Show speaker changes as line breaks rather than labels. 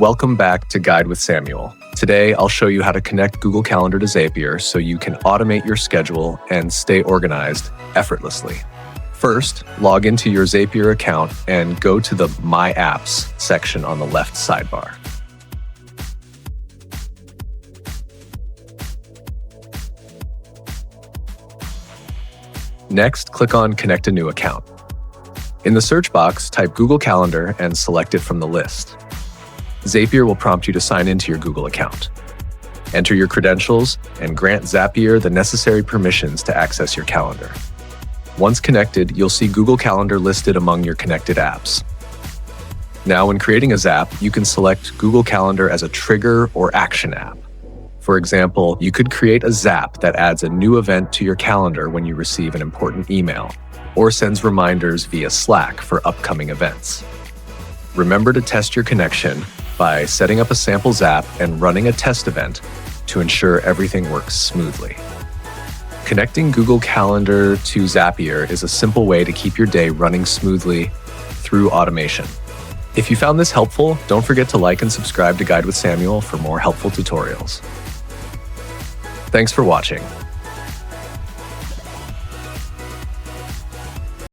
Welcome back to Guide with Samuel. Today, I'll show you how to connect Google Calendar to Zapier so you can automate your schedule and stay organized effortlessly. First, log into your Zapier account and go to the My Apps section on the left sidebar. Next, click on Connect a New Account. In the search box, type Google Calendar and select it from the list. Zapier will prompt you to sign into your Google account. Enter your credentials and grant Zapier the necessary permissions to access your calendar. Once connected, you'll see Google Calendar listed among your connected apps. Now, when creating a Zap, you can select Google Calendar as a trigger or action app. For example, you could create a Zap that adds a new event to your calendar when you receive an important email, or sends reminders via Slack for upcoming events. Remember to test your connection by setting up a sample Zap and running a test event to ensure everything works smoothly. Connecting Google Calendar to Zapier is a simple way to keep your day running smoothly through automation. If you found this helpful, don't forget to like and subscribe to Guide with Samuel for more helpful tutorials. Thanks for watching.